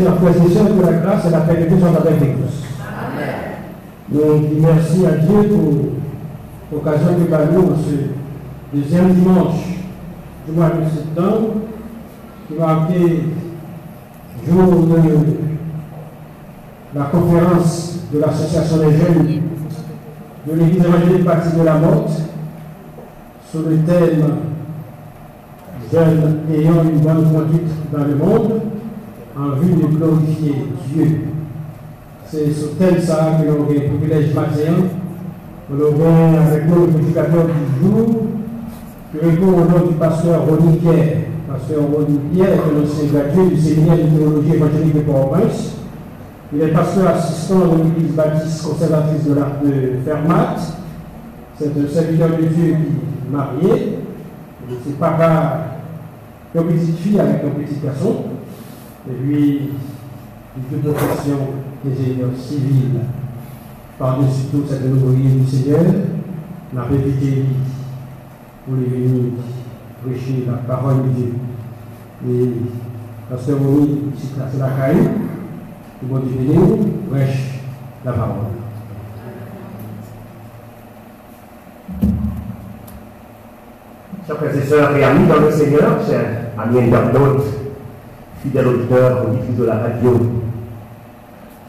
chers frères et sœurs, que la grâce et la paix de Dieu soient avec nous tous. Nous disons merci à Dieu pour l'occasion de nous ce deuxième dimanche du mois de septembre, qui va marquer jour de la conférence de l'Association des jeunes de l'Église évangélique baptiste de la Motte sur le thème jeunes ayant une bonne conduite dans le monde en vue de glorifier Dieu. C'est ce thème ça que l'on a le privilège matin. Nous avons avec nous le prédicateur du jour qui répond au nom du pasteur Ronnie Pierre. Pasteur Ronnie Pierre est un ancien gradué du séminaire de théologie évangélique de Port-au-Prince. Il est pasteur assistant de l'Église baptiste conservatrice de Fermat. C'est un serviteur de Dieu qui est marié. C'est papa d'une petite fille avec un petit garçon. Et lui, une profession d'ingénieur civil. Par-dessus tout, cette ouvrier du Seigneur, la répété pour les venir prêcher la parole de Dieu. Et pasteur Moïse, c'est la caille. Ils vont devenir prêche la parole. Chers frères et sœurs et amis dans le Seigneur, chers amis internautes, fidèles auditeurs, auditrices de la radio,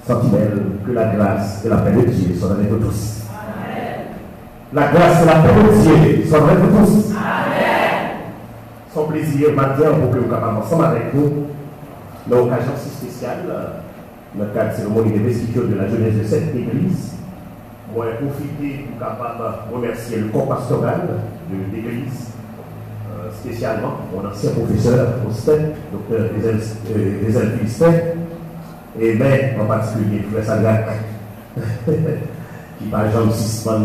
sentinelles, que la grâce et la paix de Dieu soient avec vous tous. Amen. La grâce et la paix de Dieu soient avec vous tous. Amen. Son plaisir matin pour que nous capables ensemble avec nous, dans l'occasion si spéciale, dans le cadre de la cérémonie d'investiture de la jeunesse de cette église, moi j'ai profité pour capable remercier le corps pastoral de l'église, spécialement mon ancien professeur au STEP, docteur Ezel Philistin, et bien en particulier le frère Sadrach, qui par exemple suspend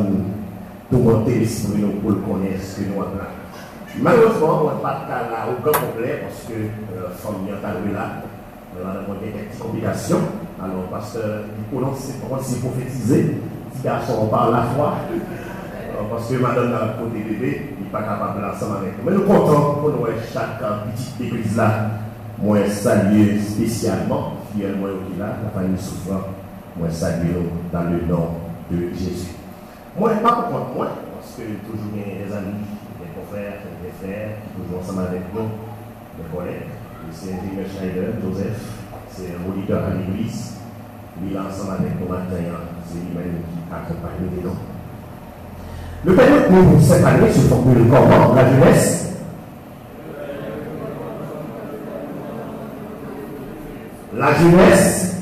tout monter l'esprit pour le connaître ce que nous avons là. Malheureusement, on n'a pas de cas là aucun problème parce que famille est arrivée là. On a demandé quelques complications. Alors, pasteur, il s'est prophétisé. Petit garçon, on parle la foi. Parce que madame a côté bébé, il n'est pas capable d'ensemble avec nous. Mais nous comptons pour nous chaque petite église là. Moi, saluer spécialement, fidèlement qui là, la famille souffrant. Moi, saluer dans le nom de Jésus. Moi, pas pour contre moi, parce que toujours il y a des amis, des confrères, des frères qui toujours ensemble avec nous, des collègues. C'est ingénieur Schneider, Joseph, c'est un auditeur à l'église. Il est ensemble avec nous matin, c'est lui-même qui accompagne nous. Le thème pour cette année se formule comment? La jeunesse. La jeunesse.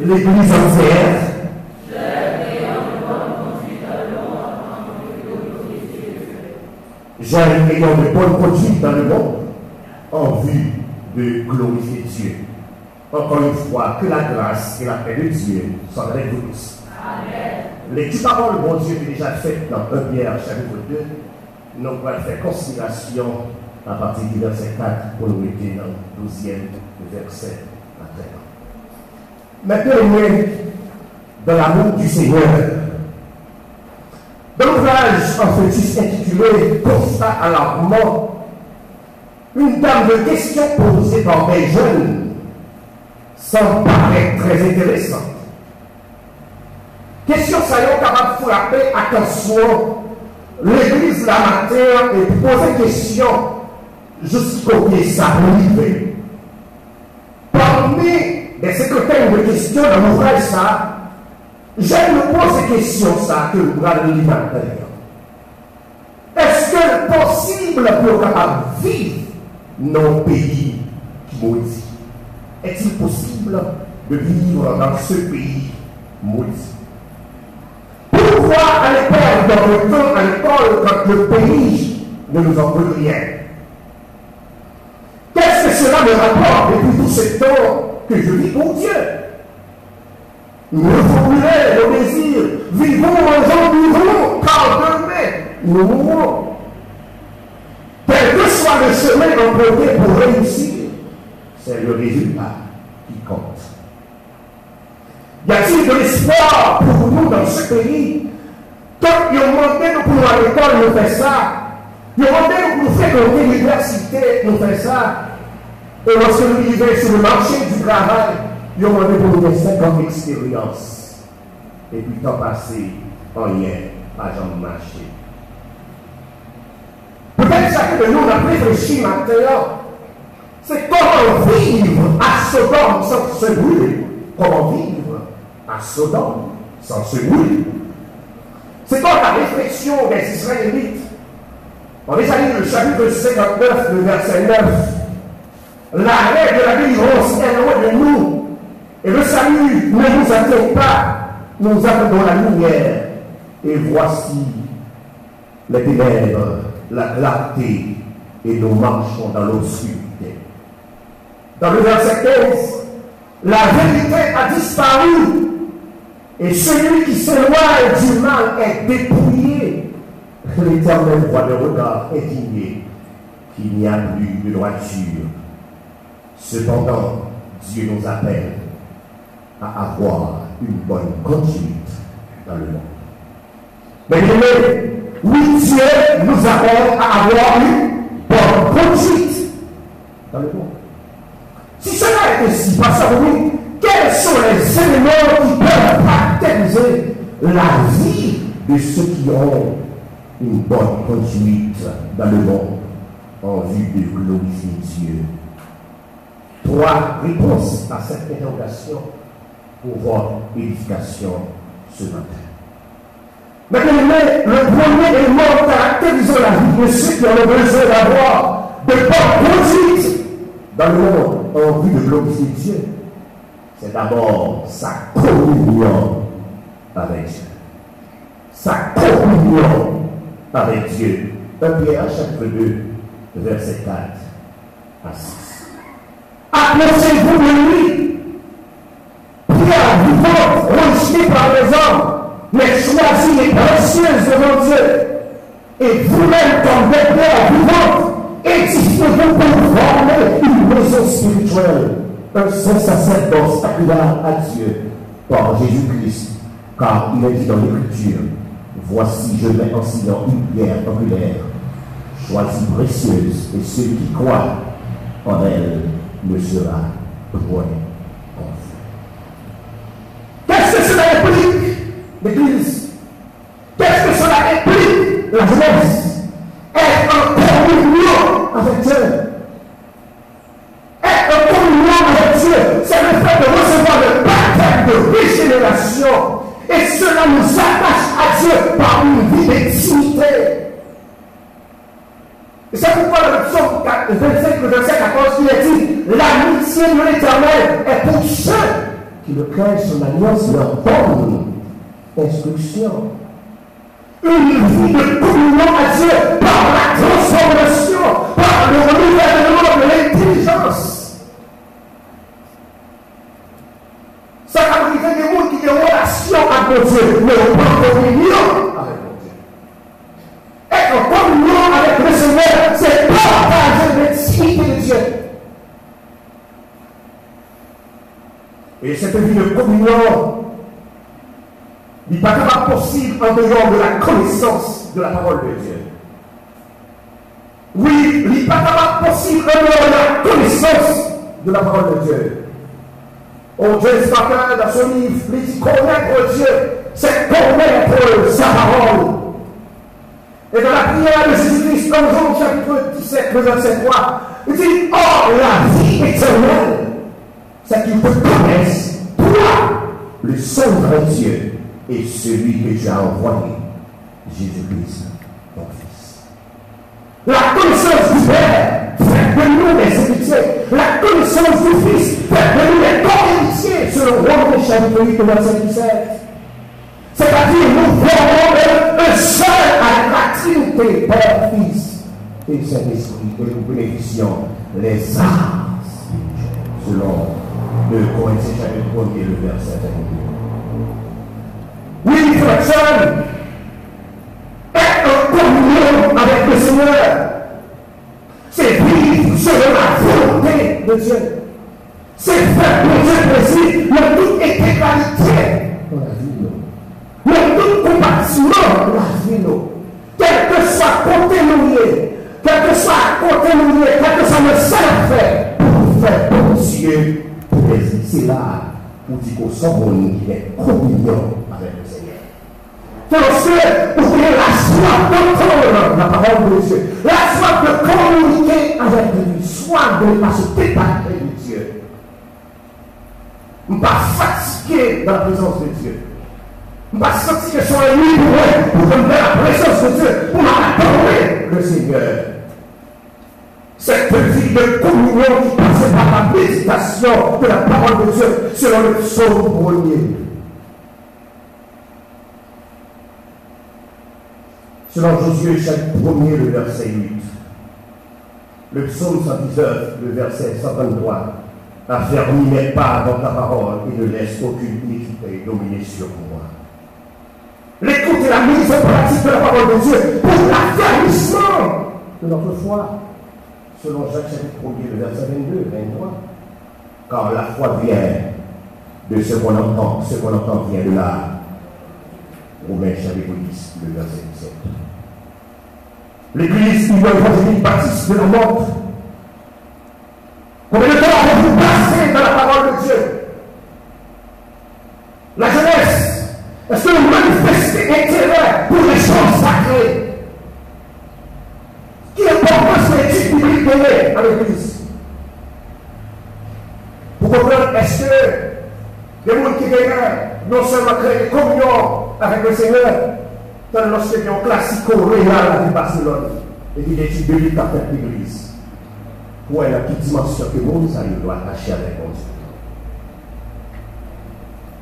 L'église entière. Jeunes ayant de bonnes conduites dans le monde en vue de glorifier Dieu. Encore une fois, que la grâce et la paix de Dieu soient avec vous tous. Amen. Les petites paroles, mon Dieu, est déjà faites dans 1 Pierre chapitre 2. Nous allons faire considération à partir du verset 4 pour nous mettre dans le 12e verset à 13. Maintenant, dans l'amour du Seigneur, dans l'ouvrage en fœtus intitulé Constat alarmant, une dame de questions posées par des jeunes semble paraître très intéressante. Question ça y est capable de frapper attention l'église la matin et poser question jusqu'au pied ça arrive. Parmi les secrétaires de questions dans l'ouvrage ça, je me pose des questions ça que nous allons lire à l'intérieur. Est-ce que c'est possible pour capable vivre dans un pays qui maudit? Est-il possible de vivre dans ce pays maudit? Pourquoi aller perdre le temps à l'école quand le pays ne nous en veut rien? Qu'est-ce que cela me rapporte depuis tout ce temps que je vis pour Dieu? Nous reformuler nos désirs, vivons en car demain nous mourrons. Quel que soit le chemin emprunté pour réussir, c'est le résultat qui compte. Y a-t-il de l'espoir pour nous dans ce pays? Quand ils ont demandé nous pour à l'école, nous fait ça. Nous rendez nous fréquenter l'université, nous faisons ça. Et lorsque nous vivons sur le marché du travail, nous demandé pour nous 5 ans d'expérience. Et puis, temps passé, rien, pas jamais marché. Peut-être que nous, on a réfléchi maintenant, c'est comment vivre à Sodome sans se brûler. Comment vivre à Sodome sans se brûler. C'est dans la réflexion des Israélites. On est allé le chapitre 59, le verset 9. L'arrêt de la délivrance est loin de nous. Et le salut ne nous atteint pas. Nous attendons la lumière. Et voici les ténèbres, la clarté, et nous marchons dans l'obscurité. Dans le verset 15, la vérité a disparu. Et celui qui s'éloigne du mal est dépouillé. L'Éternel voit le regard indigné qu'il n'y a plus de droiture. Cependant, Dieu nous appelle à avoir une bonne conduite dans le monde. Mais oui, Dieu nous appelle à avoir une bonne conduite dans le monde. Si cela est ainsi, pasteur, oui, quels sont les éléments qui peuvent caractériser la vie de ceux qui ont une bonne conduite dans le monde en vue de glorifier Dieu? 3 réponses à cette interrogation pour votre édification ce matin. Maintenant, le premier élément caractérisant la vie de ceux qui ont besoin d'avoir de bonnes conduites dans le monde en vue de glorifier Dieu, c'est d'abord sa communion avec Dieu. Sa communion avec Dieu. 1 Pierre chapitre 2, verset 4 à 6. Approchez-vous de lui, pierre vivante, rejetée par les hommes, mais choisie et précieuse devant Dieu. Et vous-même, comme des pierres vivantes, édifiez-vous pour former une maison spirituelle, un saint sacerdoce appelable à Dieu par Jésus-Christ, car il est dit dans l'Écriture, voici je mets en Sion une pierre angulaire, choisie précieuse, et celui qui croit en elle ne sera point confus. Qu'est-ce que cela implique, l'Église? Qu'est-ce que cela implique, la jeunesse? Être en communion avec Dieu. Être en communion avec Dieu, c'est le fait de recevoir le baptême de régénération. Et cela nous attache à Dieu par une vie d'intimité. Et c'est pourquoi le psaume 25, le verset 14, il est dit, l'amitié de l'Éternel est pour ceux qui le craignent, son alliance leur bonne instruction. Une vie de communion à Dieu par la transformation, par le renouvellement de l'intelligence. Ça va arriver des gens qui ont une relation avec Dieu, mais on pas en communion avec Dieu. Être en communion avec le Seigneur, c'est partager l'intimité de Dieu. Et cette vie de communion n'est pas capable possible en dehors de la connaissance de la parole de Dieu. Oui, il n'est pas capable possible en dehors de la connaissance de la parole de Dieu. Oh Dieu, ce matin, dans son livre, il dit connaître Dieu, c'est connaître sa parole. Et dans la prière de Jésus-Christ, dans Jean chapitre 17, verset 3, il dit, oh, la vie éternelle, c'est qu'il te connaisse, toi, le seul vrai Dieu, et celui que tu as envoyé, Jésus-Christ, ton Fils. La connaissance du Père fait de nous des héritiers. La connaissance du Fils fait de nous des co-héritiers, selon Romains chapitre 8, verset 17. C'est-à-dire, nous formons un seul avec la Trinité, Père, Fils et Saint-Esprit, et nous bénéficions les arts spirituels, selon 2 Corinthiens chapitre 1, le verset 22. Oui, frère, être en communion avec le Seigneur, c'est vivre selon la volonté de Dieu. C'est faire pour Dieu plaisir, mais toute intégralité dans la vie. Mais toute compassion dans la vie. quel que soit côté nous, quel que soit côté nous, quel que soit le seul fait, pour faire pour Dieu, pour c'est là, pour dire qu'on sort qui est communion avec le Seigneur. Lorsque vous voyez la soif d'entendre la parole de Dieu, la soif de communiquer avec lui, soif de ne pas se détacher de Dieu. Ne pas fatiguer dans la présence de Dieu. Ne pas sentir que je suis lui pour me faire la présence de Dieu, pour m'adorer le Seigneur. Cette vie de communion qui passe par la méditation de la parole de Dieu selon le psaume 1er. Selon Josué, chapitre 1er, le verset 8. Le psaume 119, le verset 123. Affermis mes pas dans ta parole et ne laisse aucune iniquité dominer sur moi. L'écoute et la mise en pratique de la parole de Dieu pour l'affermissement de notre foi. Selon Jacques chapitre 1er, le verset 22, 23. Car la foi vient de ce qu'on entend vient de là. Romains chapitre 10, le verset 17. L'Église évangélique baptiste de la mort. Combien de temps avez-vous passé dans la parole de Dieu? La jeunesse, est-ce que vous manifestez intérêt pour les choses sacrées? Quelle importance l'étude biblique donnée à l'Église? Pour comprendre, est-ce que les gens qui gagnent non seulement créent des communions avec le Seigneur, dans l'enseignement classico-réel à Barcelone, et qui l'étude biblique à faire l'Église? Pour la petite dimension que monde ça doit attacher avec mon Dieu.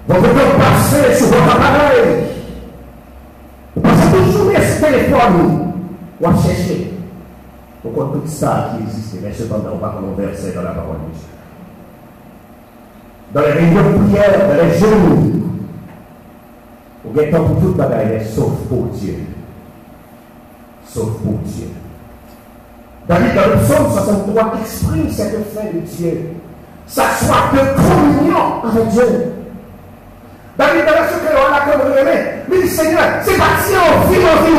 Vous devez passer sur votre appareil. Vous passez toujours ce téléphone pour chercher. Pour qu'on tout ça qui existe, mais cependant, on va converser dans la parole de Dieu. Dans les réunions de prière, dans les jeûnes, vous avez temps pour toute bagaille, sauf pour Dieu. Sauf pour Dieu. David, dans le psaume 63, exprime cette fin de Dieu, sa soif de communion avec Dieu. David, dans ce que l'on a comme remède, lui dit Seigneur, c'est parti en vie en vie.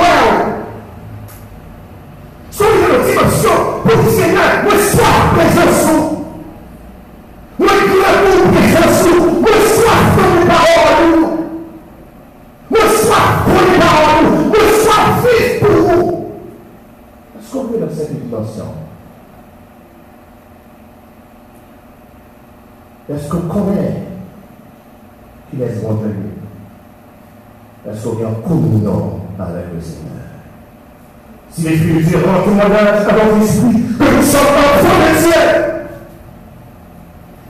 Soyez dans la dimension pour dire Seigneur, me soif présence, me glamour présence, me soif pour les paroles, me soif pour les paroles, me soif vif pour vous. Est-ce qu'on peut dans cette dimension? Est-ce qu'on connaît qui laisse bon Dieu? Est-ce qu'on est en communion avec le Seigneur? Si l'Esprit de Dieu rend témoignage à votre esprit que nous sommes enfants de Dieu,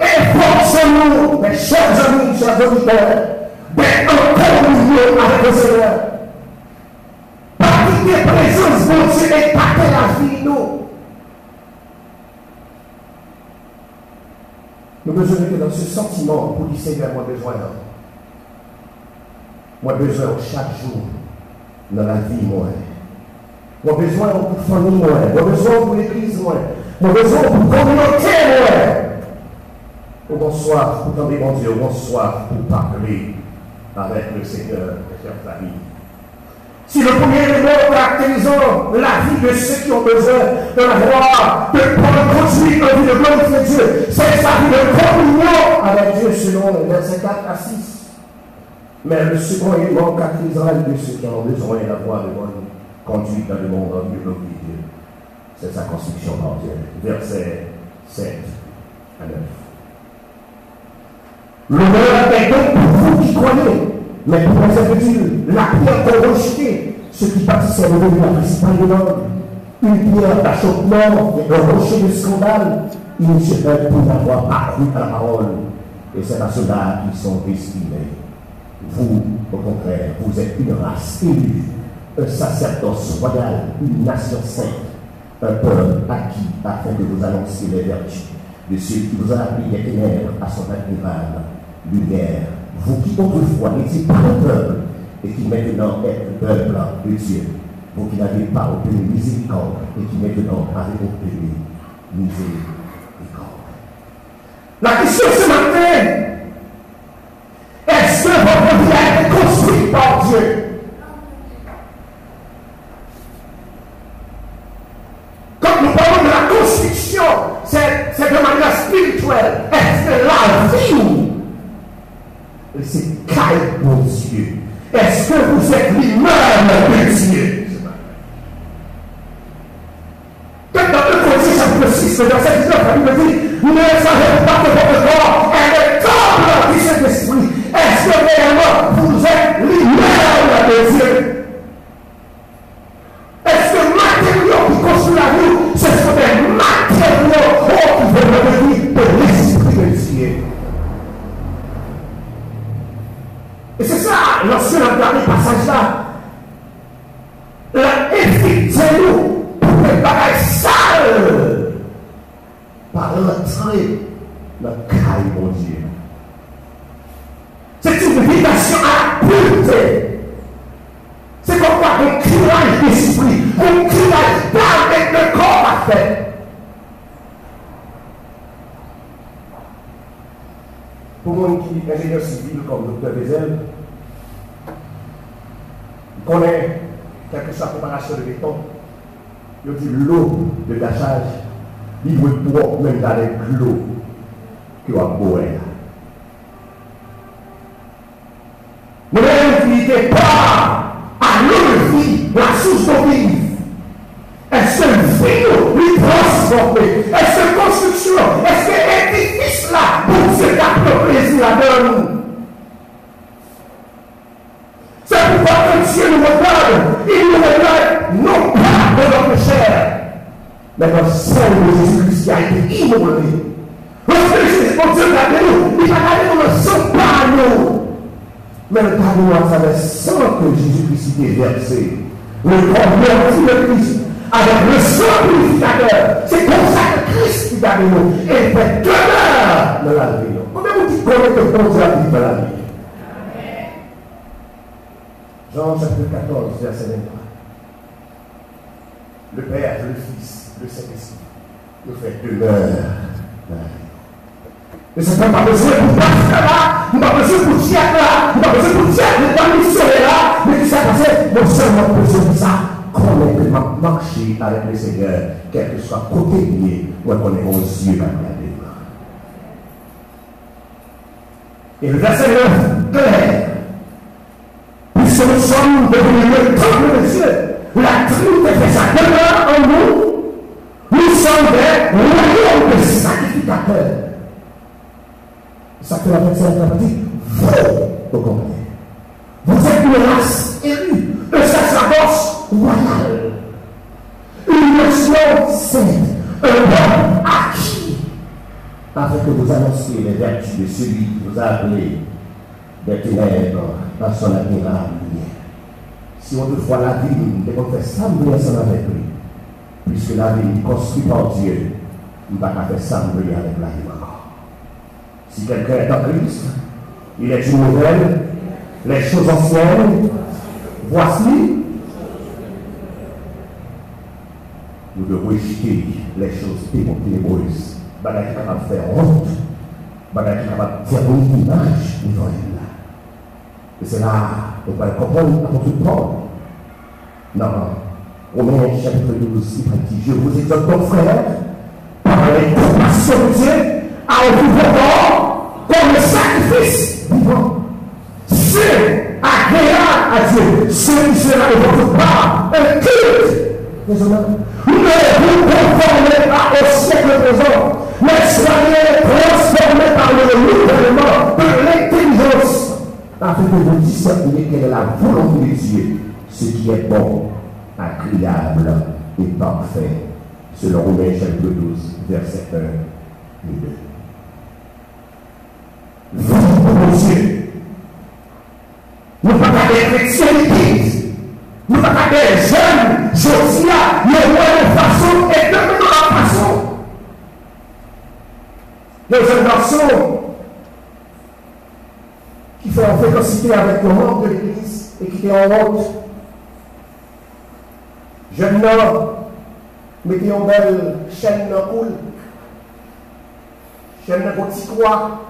efforçons-nous, mes chers amis, chers auditeurs, d'être en communion avec le Seigneur. Pratiquer présence de Dieu et partager la vie de nous. Nous besoin que dans ce sentiment, pour dire Seigneur, moi besoin. Moi besoin chaque jour dans la vie, moi. Moi besoin pour famille, moi. Moi besoin pour l'église, moi. Moi besoin pour communauté, moi. Bonsoir pour tendre mon Dieu, bonsoir pour parler avec le Seigneur, mes chers amis. Si le premier élément caractérisant la vie de ceux qui ont besoin de la gloire, de prendre conduire une vie de glorifier Dieu, c'est sa vie de communion avec Dieu selon les versets 4 à 6. Mais le second élément caractérisant la vie de ceux qui ont besoin d'avoir de bonne conduite dans le monde en Dieu, glorifier Dieu, c'est sa construction par Dieu. Versets 7 à 9. L'honneur est donc pour vous qui croyez. Mais pour les incrédules, la pierre qu'on rejetait, ce qui bâtissait le devenu la principale de l'homme, une pierre d'achoppement et un rocher de scandale, ils se fait pour avoir accru à la parole. Et c'est à ceux-là qui sont destinés. Vous, au contraire, vous êtes une race élue, un sacerdoce royal, une nation sainte, un peuple acquis afin que vous annonciez les vertus de celui qui vous a appelé des ténèbres à son admirable lumière. Vous qui autrefois n'étiez pas un peuple et qui maintenant êtes le peuple de Dieu. Vous qui n'avez pas obtenu miséricorde et qui maintenant avez obtenu miséricorde. La question ce matin, est-ce que votre vie a été construite par Dieu? mon Dieu? Est-ce que vous êtes l'image de Dieu? Dans le Corinthiens chapitre 6, verset 19, la Bible dit, ne savez pas que votre corps est le temple du Saint-Esprit. Est-ce que réellement vous êtes l'image de Dieu? Est-ce que les matériaux qui construisent la vie, ce sont des matériaux qui veulent devenir de l'Esprit de Dieu? Et c'est ça, lorsque l'on regarde le passage là, la effectivement, pour les bagages sales, par l'entrée dans le caille, mon Dieu. C'est une invitation à la pureté. C'est comme quoi un curage d'esprit, un curage d'âme avec le corps parfait. Pour moi qui est ingénieur civil comme docteur Vézel, il connaît quelque chose à préparation de béton. Il dit l'eau de gâchage, il veut pouvoir même dans l'eau qui va boire. Mais n'invitez pas à l'eau de vie, la source de vie. Est-ce que vie lui transformer? Est-ce que construction? Est-ce que édifice là pour se garder plaisir là-dedans? C'est pourquoi que Dieu nous regarde, il nous regarde non pas de notre chair, mais dans le sang de Jésus-Christ qui a été immolé. Lorsque Jésus, mon Dieu, regarde nous, il va regarder dans le sang par nous. Mais le pardon à travers le sang que Jésus-Christ a versé, le corps meurtri de Christ, avec le sang purificateur, c'est comme ça que Christ qui a gagné nous et fait demeure dans la vie. Combien vous dites qu'on est que bon Dieu a dit dans la vie? Jean chapitre 14, verset 23. Le Père, le Fils, le Saint-Esprit nous fait demeure dans la vie. Mais c'est pas besoin pour passer là, nous pas besoin pour dire là, nous pas besoin pour dire dans l'histoire là, mais qui s'est passé, nous seulement besoin de ça. Comment on peut marcher avec le Seigneur, quel que soit côté lié, ou qu'on est aux yeux à regarder. Et le verset 9, clair. Puisque nous sommes devenus le temple de Dieu, la Trinité fait sa demeure en nous, nous sommes des royaumes de sacrificateurs. Ça que la personne a dit, vous, au contraire. Vous êtes une race élue, un sacerdoce royal, une nation sainte, un peuple acquis, afin que vous annonciez les vertus de celui qui vous a appelé des ténèbres dans son admirable lumière. Si on toutefois la vie, et qu'on fait sembler ensemble avec lui, puisque la vie construite par Dieu, il ne va pas faire sembler avec la vie encore. Si quelqu'un est en Christ, il est une nouvelle, les choses anciennes, voici. Nous devons jeter les choses ténébreuses, bagage qui est capable de faire honte, bagage qui est capable de faire une image devant elle. Et c'est là qu'on va comprendre l'apôtre Paul. Non, Romains chapitre 12, il dit, je vous exhorte donc frères, par les compassions de Dieu, à offrir vos corps comme un sacrifice vivant. C'est agréable à Dieu, ce qui sera de votre part un culte raisonnable. Ne vous conformez pas au siècle présent, mais soyez transformés par le renouvellement de l'intelligence, afin que vous discerniez quelle est la volonté de Dieu, ce qui est bon, agréable et parfait, selon Romains chapitre 12, verset 1 et 2. Vous, mon Dieu, nous ne pouvons pas des chrétiens d'église, nous ne pouvons pas des jeunes, Josia, le roi de façon et de la façon. Les jeunes garçons qui font en fécocité avec le monde de l'église et qui est en honte. Jeunes homme, mettez en belle chaîne de coule, chaîne de petit croix.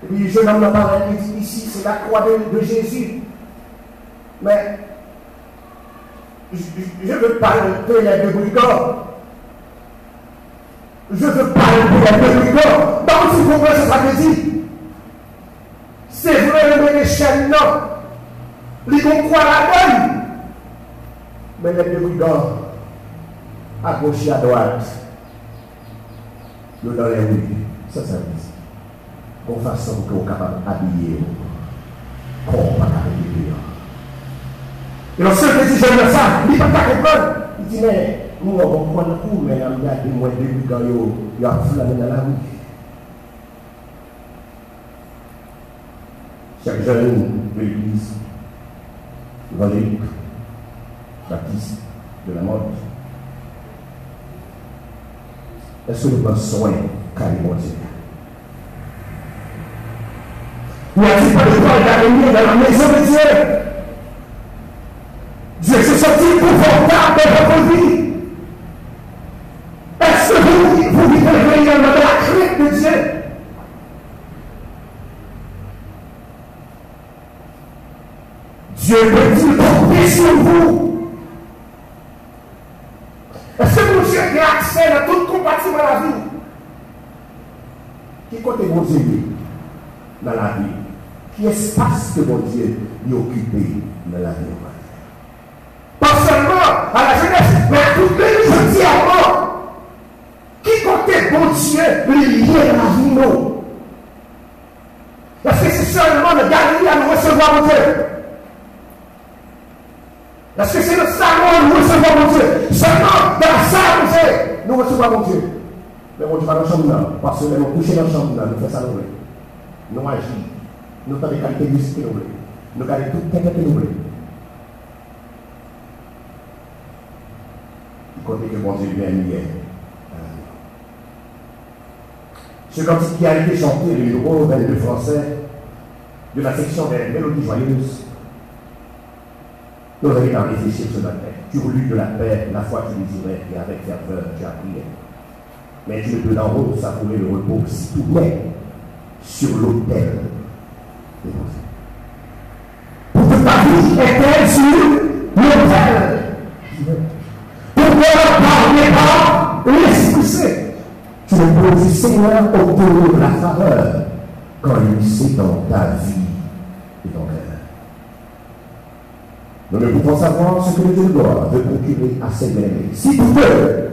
Et puis, jeune homme n'a pas dit ici, c'est la croix de Jésus. Mais, je veux pas le les deux brigands. Je veux pas le les deux brigands. Donc, si vous comprenez ce que ça veut dire, C'est vrai, les chaînes, non. Les vont croire la donne. Mais les deux brigands, à gauche et à droite, nous dans les rues, ça veut dire. Qu'on façon qu'on est capable d'habiller, qu'on ne peut pas habiller. Et le seul petit jeune de ça, il ne peut pas comprendre. Il dit, mais nous, on va prendre le coup, mais on a des moins de brigands, il y a flâné dans la rue. Chaque jeune de l'église évangélique, baptiste, de la mode, est-ce que nous prenons soin carrément Dieu? N'y a-t-il pas de temps d'araignée dans la maison de Dieu? Dieu s'est sorti confortable dans votre vie. Est-ce que vous vivez réellement dans la crainte de Dieu? Dieu peut-il compter sur vous? Est-ce que mon Dieu a accès à tout compartiment de la vie? Qui côté mon Dieu dans la vie? Qui espace que mon Dieu est occupé dans la vie? Pas seulement à la jeunesse, mais à toutes les entièrement. Qui côté mon Dieu lié dans la vie? Non. Est-ce que c'est seulement le galerie à nous recevoir mon Dieu? Est-ce que c'est le salon où nous recevons mon Dieu? Seulement dans la salle où nous recevons mon Dieu. Mais on ne va pas dans la chambre, parce que nous couchons dans la chambre, nous faisons ça, nous agissons. Nous avons des qualités musiques que nous voulons. Nous avons toutes les qualités que nous voulons. Il compte que mon Dieu vient hier. Ce cantique qui a été chanté, le numéro 22 français, de la section des mélodies joyeuses, nous avons réfléchi ce matin. Tu voulus de la paix, la foi tu désirais, et avec ferveur tu as prié. Mais tu ne peux d'en haut savourer le repos si tout met sur l'autel de Dieu. Pour que ta vie est sur l'autel. Pour que par pas l'Esprit Saint, tu ne peux dire Seigneur autour de la faveur quand il sait dans ta vie et ton cœur. Nous ne pouvons savoir ce que le Dieu doit de procurer à ses bien-aimés. Si tu veux,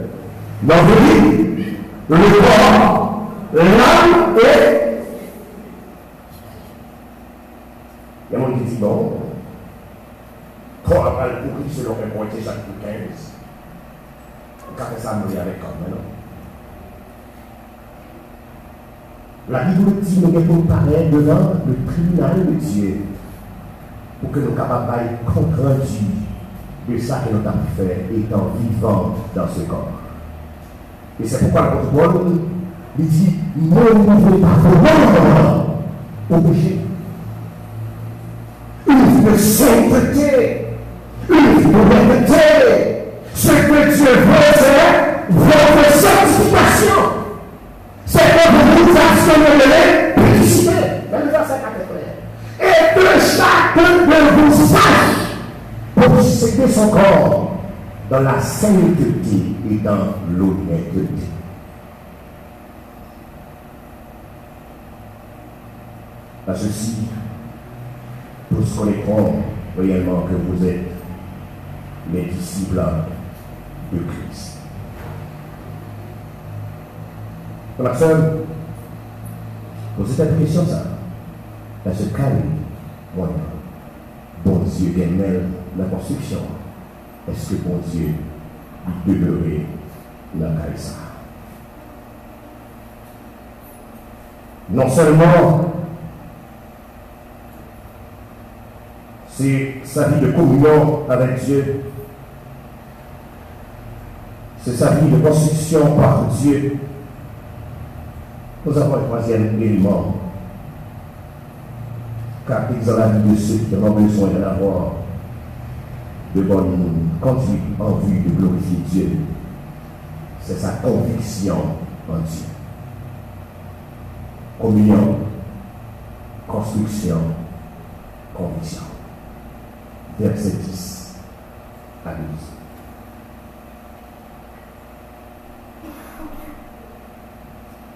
l'envie, le corps, l'âme et. Il y a un monde qui dit bon, trop après le courrier selon les pointés chaque 15. Car ça nous avec comme maintenant. La Bible dit nous devons paraître devant le tribunal de Dieu pour que nous soyons capables de compte rendu de ça que nous avons fait étant vivants dans ce corps. Et c'est pourquoi l'apôtre Paul lui dit ne vous pas vraiment au péché. Une vie de sainteté, une vie d'honnêteté. Ce que Dieu veut, c'est votre sanctification. C'est que vous actionnez participer. Même le verset 4 est clair. Et que chacun de vous sache posséder son corps dans la sainteté et dans l'honnêteté. À ceci, nous connaîtrons réellement que vous êtes les disciples de Christ. Ma soeur, posez cette question, ça. Dans ce cas, bon Dieu gagne la construction. Est-ce que bon Dieu demeurait dans le cas ça? Non seulement c'est sa vie de communion avec Dieu, c'est sa vie de construction par Dieu. Nous avons un troisième élément, caractérise dans la vie de ceux qui ont besoin d'avoir de bonne conduite en vue de glorifier Dieu. C'est sa conviction en Dieu. Communion, construction, conviction. Verset 10 à 12.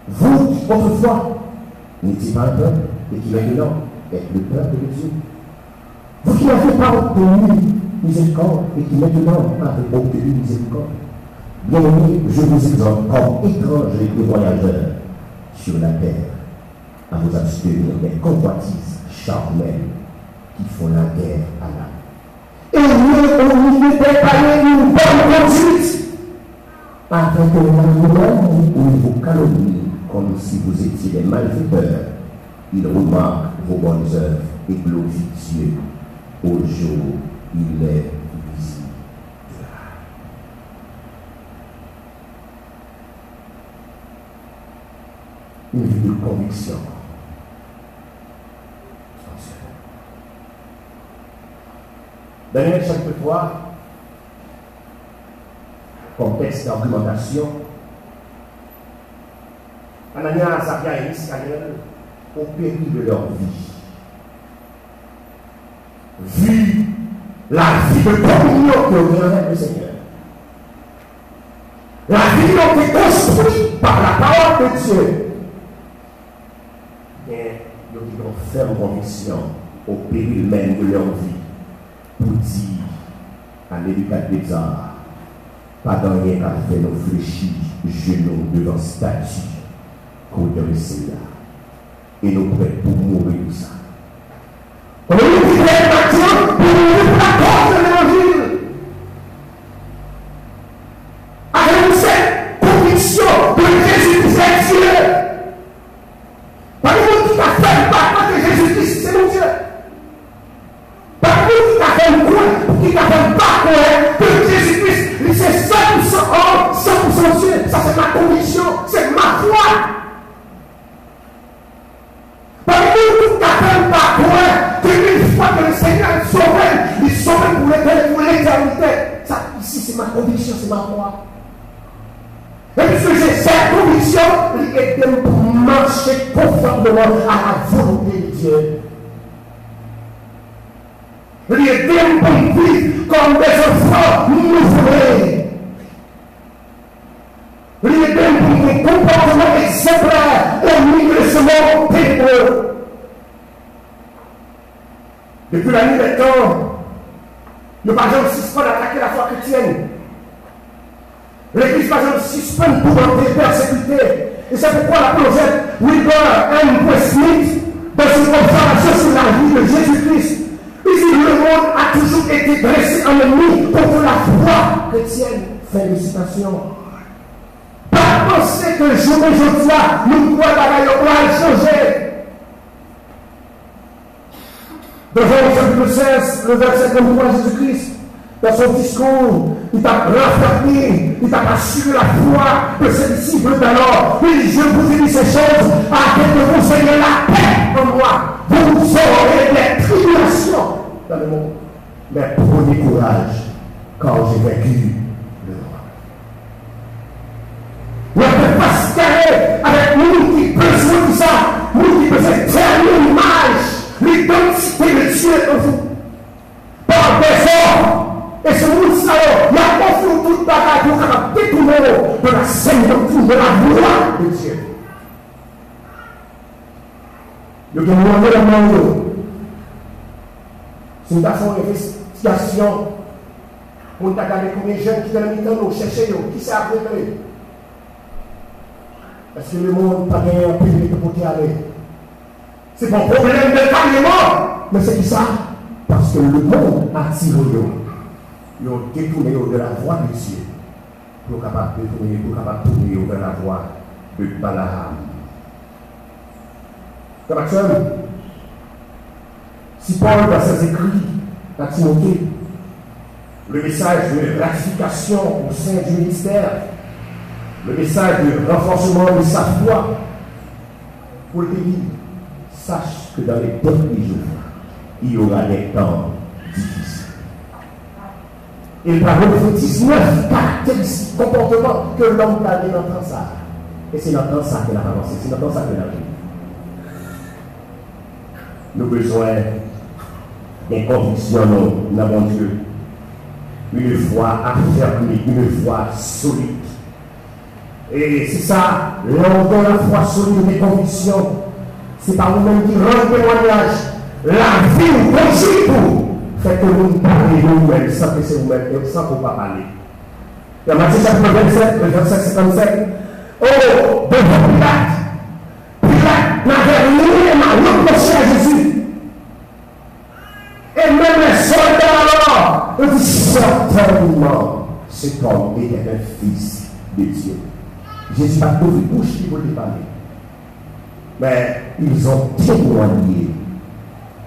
Vous, autrefois, n'étiez pas un peuple, et qui maintenant, est le peuple de Dieu. Vous qui n'avez pas obtenu miséricorde et qui maintenant avez obtenu miséricorde, bien aimé, je vous exhorte comme étrangers et voyageurs sur la terre à vous abstenir des convoitises charnelles qui font la guerre à l'âme. Et au milieu des païens une bonne conduite, afin que l'homme ou vous calomnie comme si vous étiez des malfaiteurs. Il remarque vos bonnes œuvres et glorifie Dieu au jour où il est visible. Une vie de conviction. Daniel chapitre 3, contexte d'argumentation. Anania, Azaria et Misaël, au péril de leur vie, vu la vie de communion que avec le Seigneur, la vie qui a été construite par la parole de Dieu, mais ils ont une ferme conviction au péril même de leur vie pour dire à Nebuchadnezzar, pas dans rien qu'à faire nos fléchis genoux devant statue qu'on de Seigneur. Et nous prêts pour mourir de ça. On est dit maintenant pour mourir pour la cause de l'évangile. Avec cette conviction de Jésus-Christ est Dieu. Par exemple, qui a fait pas que Jésus-Christ c'est mon Dieu. Par exemple, qui a fait quoi, qui a fait pas quoi, que Jésus-Christ c'est 100% homme, 100% Dieu. Ça c'est ma conviction, c'est ma foi. Que le Seigneur est sauvé, il est sauvé pour l'éternité. Ça, ici, c'est ma conviction, c'est ma foi. Et puisque j'ai cette conviction, il est pour marcher conformément à la volonté de Dieu. Il est pour vivre comme des enfants nouveau-nés. Il est pour un comportement exemplaire au milieu de ce monde ténébreux. Depuis la nuit des temps, nous ne pouvons pas suspendre d'attaquer la foi chrétienne. L'Église ne peut pas suspendre pour entrer persécuter. Et c'est pourquoi l'apologète Wilbur M. Smith, dans une observation sur la vie de Jésus-Christ, il dit que le monde a toujours été dressé en ennemi contre la foi chrétienne. Fin de citation. Pas penser que le jour d'aujourd'hui, nous croyons à changer. Dans Jean chapitre 16, le verset 23, Jésus-Christ, dans son discours, il t'a raffermi, il t'a assuré la foi de ses disciples d'alors. Oui, je vous ai dit ces choses afin que vous ayez la paix en moi. Vous aurez des tribulations dans le monde. Mais prenez courage, quand j'ai vaincu le monde. La capacité avec nous qui besoin de ça, nous qui besoin de faire l'image. L'identité de Dieu en vous. Par des hommes. Et ce monde, il y a offert toute bagaille pour détourner de la sainte doctrine, de la loi de Dieu. Nous devons demander la main. Si nous avons une investigation, pour nous regarder combien de jeunes qui dans le temps nous chercher, qui s'est apprêté. Parce que le monde n'a pas gagné un pays pour y aller. C'est pas un problème de carrément, mais c'est qui ça? Parce que le monde attire ils ont détourné de la voie de Dieu pour capable de tourner vers la voie de Balaam. Comme si Paul dans ses écrits à Timothée, le message de ratification au sein du ministère, le message de renforcement de sa foi, pour le dire, sache que dans les derniers jours, il y aura des temps difficiles. Il parle de 19 caractéristiques, comportements que l'homme a dit dans ça. Et c'est dans ça qu'il a avancé, c'est dans ça qu'il a vu. Nous avons besoin d'une conviction dans mon Dieu. Une foi affermie, une foi solide. Et c'est ça, l'homme de la foi solide, des convictions. C'est pas vous-même qui rend témoignage. La vie ou bonjour pour fait que nous parlons de nous-mêmes sans que c'est nous-mêmes et sans qu'on pas parler. Dans Matthieu chapitre 27, verset 57, oh, devant Pilate n'avait rien à reprocher à Jésus. Et même les soldats alors, ils disent certainement, cet homme était un fils de Dieu. Jésus n'a pas de bouche qui voulait parler. Mais ils ont témoigné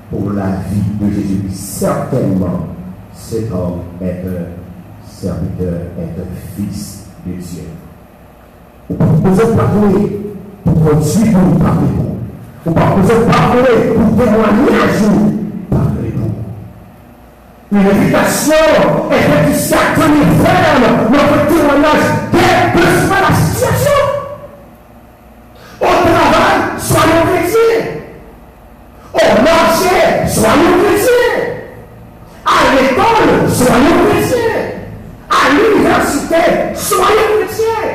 pour la vie de Jésus. Certainement, cet homme est un serviteur, est un fils de Dieu. Vous pouvez parler pour conduire pour nous parler pour. Vous pouvez parler pour témoigner à vous. Parlez pour. Une invitation est faite ici à tenir ferme notre témoignage, quelle que soit la situation. Au travail, soyons chrétiens. Au marché, soyons chrétiens. À l'école, soyons chrétiens. À l'université, soyons chrétiens.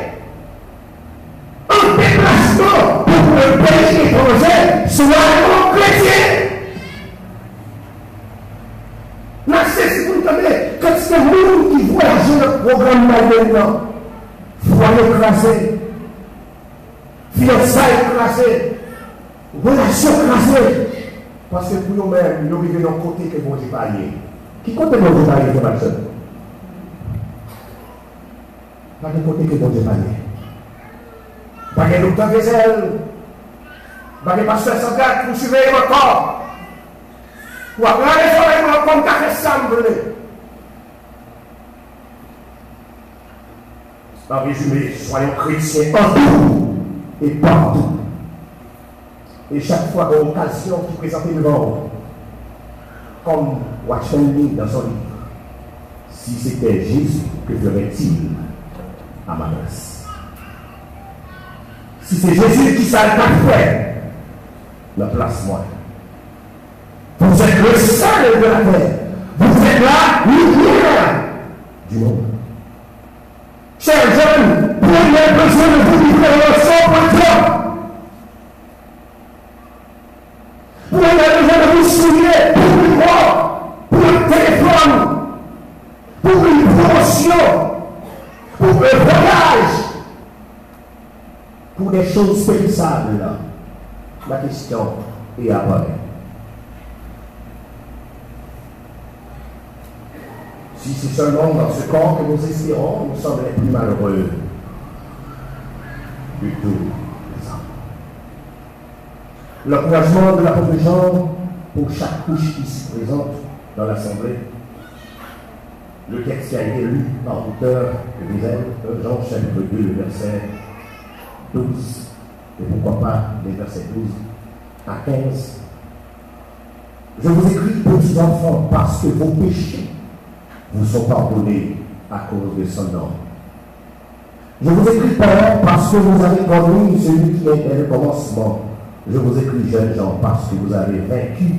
Un déplacement pour un pays étranger, soyons chrétiens. C'est pour vous entendez, quand c'est le monde qui voyage dans le programme maintenant, foyer écrasé, fiançailles écrasées, relations écrasées. Parce que pour nous-mêmes, nous vivons d'un côté que bon Dieu va aller. Qui côté bon Dieu va aller, ma soeur? Pas de côté que bon Dieu va aller. Pas de docteur Vézel, pas de pasteur Sangat pour surveiller votre corps. Ou après les oreilles comme ta ressemble. En résumé, soyons chrétiens en tout et partout. Et chaque fois dans l'occasion qui présente devant vous, comme Watchman Nee dans son livre, si c'était Jésus, que ferait-il à ma place? Si c'est Jésus qui s'arrête à faire, la place moi. Vous êtes le sel de la terre. Vous êtes la lumière du monde. Chers jeunes, prenez besoin de vous livrer le sang pour toi. Prenez besoin de vous souiller pour une voix, pour un téléphone, pour une promotion, pour un voyage, pour des choses périssables. La question est après. Si c'est seulement dans ce corps que nous espérons, nous sommes les plus malheureux du tout les hommes. L'encouragement de l'apôtre Jean pour chaque couche qui se présente dans l'assemblée. Le texte qui a été lu par l'auteur de Jean chapitre 2, verset 12, et pourquoi pas les versets 12 à 15. Je vous écris, petits enfants, parce que vos péchés vous sont pardonnés à cause de son nom. Je vous écris, Père, parce que vous avez connu celui qui est le commencement. Je vous écris, jeunes gens, parce que vous avez vaincu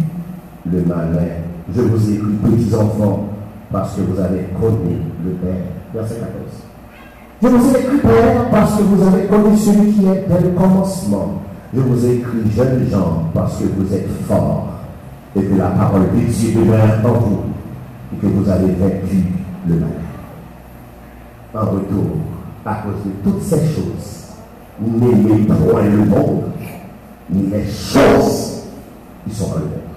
le malin. Je vous écris, petits enfants, parce que vous avez connu le Père. Verset 14. Je vous écris, Père, parce que vous avez connu celui qui est le commencement. Je vous écris, jeunes gens, parce que vous êtes forts et que la parole de Dieu demeure en vous. Et que vous avez vaincu le mal. En retour, à cause de toutes ces choses, n'aimez point le monde, ni les choses qui sont dans le monde.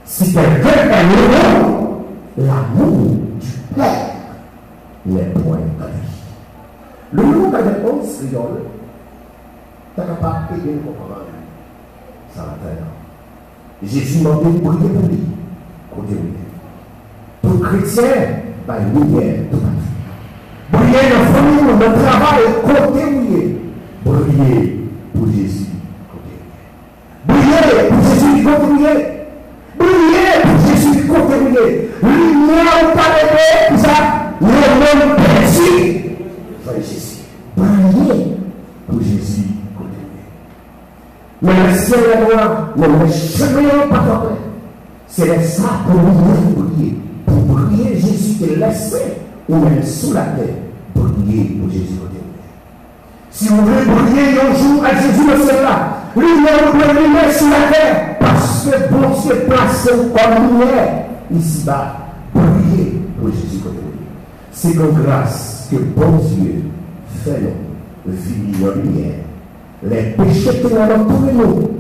Si quelqu'un aime le monde, l'amour du Père n'est point dans lui. Le monde a des ondes créoles, tu n'as pas aidé le comprendre. Ça va faire. Jésus m'a dit, priez pour lui. Côté lui. Pour chrétien, bah, lumière tout à fait. Briller dans la famille, dans le travail, côté briller. Briller pour Jésus, côté briller. Briller pour Jésus, côté briller. Briller pour Jésus, côté briller. Lumière ou pas les pour ça, le même perdu. Frère Jésus. Briller pour Jésus, côté briller. Mais le ciel est noir, mais le chemin pas tombé. C'est ça pour nous briller. Pour briller Jésus te laissé ou même sous la terre, briller pour Jésus côté. Si vous voulez briller un jour à Jésus le ciel là, lumière ou lumière sur la terre, parce parce que bon Dieu place comme lumière ici-bas, briller pour Jésus côté. C'est comme grâce que bon Dieu fait nous vivre en lumière. Les péchés que nous avons pour nous,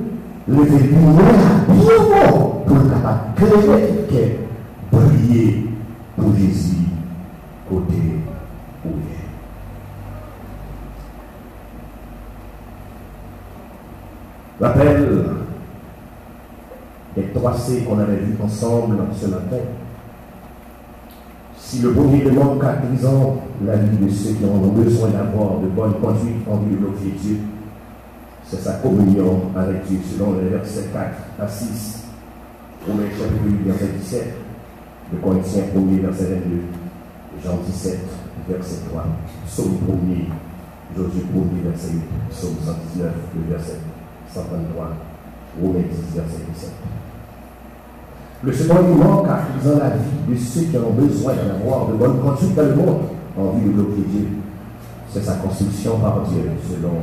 lever lumière bien haut pour le capable de créer briller pour Jésus côté où il est. L'appel des 3C qu'on avait vu ensemble ce matin. Si le premier demande caractérisant la vie de ceux qui en ont besoin d'avoir de bonnes conduites en vue de glorifier Dieu, c'est sa communion avec Dieu, selon les versets 4 à 6, Romains chapitre 8, verset 17, de Corinthiens 1er, verset 22, Jean 17, verset 3, Psaume 1er, Josué 1er, verset 8, Psaume 119, le verset 123, Romains 10, verset 17. Le second élément caractérisant la vie de ceux qui ont besoin d'avoir de bonnes conduites dans le monde en vue de glorifier Dieu, c'est sa construction par Dieu, selon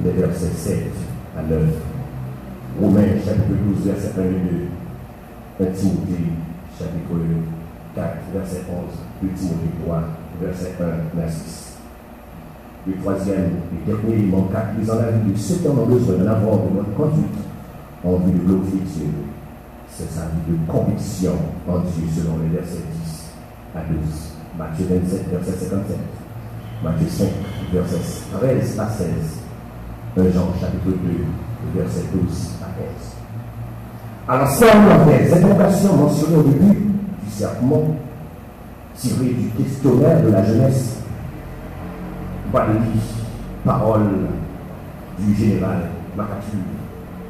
les versets 7 à 9. Romains chapitre 12, verset 1 et 2. 1 Timothée chapitre 4, verset 11. 2 Timothée 3, verset 1 à 6. Le troisième et dernier élément caractérisant la vie de ceux qui ont besoin d'avoir de bonnes conduites en vue de glorifier Dieu, c'est sa vie de conviction en Dieu, selon les versets 10 à 12. Matthieu 27, verset 57. Matthieu 5, verset 13 à 16. 1 Jean chapitre 2, verset 12 à 15. À l'ensemble des invocations mentionnées au début du serment, tirées du questionnaire de la jeunesse, va lire parole du général MacArthur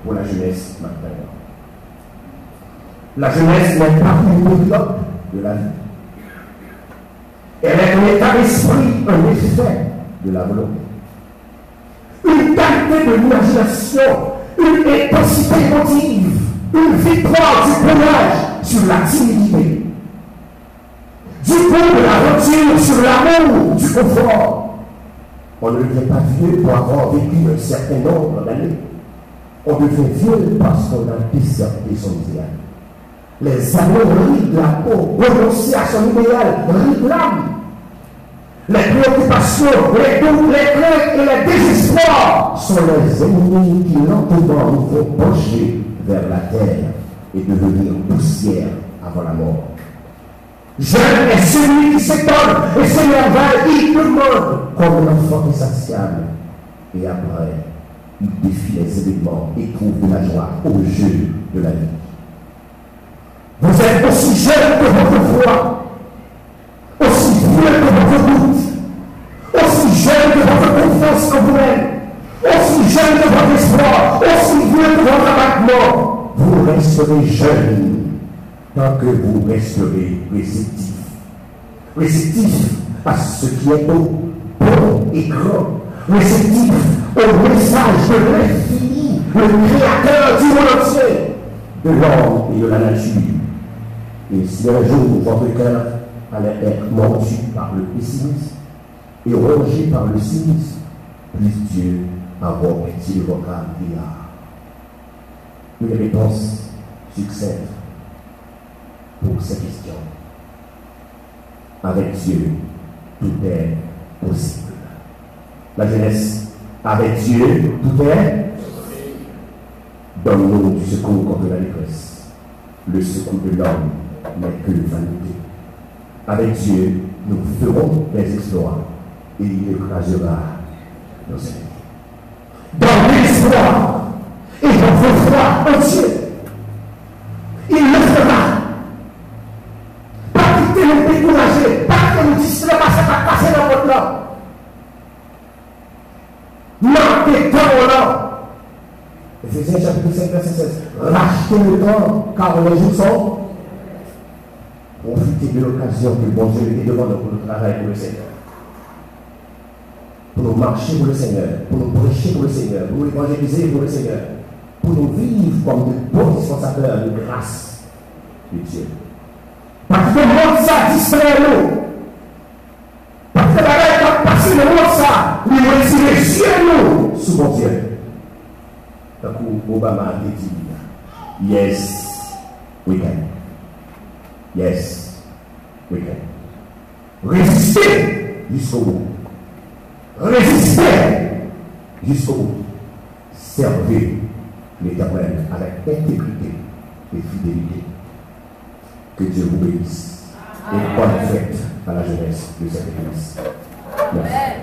pour la jeunesse maintenant. La jeunesse n'est pas une enveloppe de la vie. Elle est un état d'esprit, un effet de la volonté. Une qualité de l'imagination, une intensité émotive, une victoire du courage sur la timidité, du coup de l'aventure sur l'amour, du confort. On ne devient pas vieux pour avoir vécu un certain nombre d'années. On devient vieux parce qu'on a déserté son idéal. Les amours rient de la peau, renoncer à son idéal, rient de l'âme. Les préoccupations, les doutes, les craintes et les désespoirs sont les ennemis qui lentement nous font pencher vers la terre et devenir poussière avant la mort. Jeune est celui qui s'étonne et s'émerveille, il demande comme un enfant insatiable. Et après, il défie les événements et trouve de la joie au jeu de la vie. Vous êtes aussi jeune que votre foi, aussi vieux que votre doute, aussi jeune que votre confiance en vous-même, aussi jeune que votre espoir, aussi vieux que votre abattement. Vous resterez jeune tant que vous resterez réceptif. Réceptif à ce qui est beau, bon et grand. Réceptif au message de l'infini, le créateur du monde entier, de l'homme et de la nature. Et si un jour votre cœur allait être mordu par le pessimisme et rongé par le cynisme, puisse Dieu avoir petit vocabulaire. Une réponse succincte pour ces questions. Avec Dieu, tout est possible. La jeunesse, avec Dieu, tout est. Donne-nous du secours contre la détresse. Le secours de l'homme n'est que vanité. Avec Dieu, nous ferons des exploits et il écrasera nos ennemis. Dans l'espoir et dans vos foi en Dieu, il le fera. Pas quitter nous décourager, pas que nous distraire, ça va passer dans votre là. Marquez temps là. Éphésiens chapitre 5, verset 16. Rachetez le temps, car les jours sont. Profitez de l'occasion que bon Dieu était devant nous pour nous travailler pour le Seigneur. Pour nous marcher pour le Seigneur, pour nous prêcher pour le Seigneur, pour nous évangéliser pour le Seigneur, pour nous vivre comme de bons dispensateurs de grâce de Dieu. Parce que le monde ça distrait nous. Parce que la règle a passé le monde ça, il va essayer les yeux nous sous mon Dieu. Donc Obama a dit, Yes, we can. Yes, we can. Résistez jusqu'au bout. Résistez jusqu'au bout. Servez l'Éternel avec intégrité et fidélité. Que Dieu vous bénisse. Et bonne fête à la jeunesse de cette église. Merci.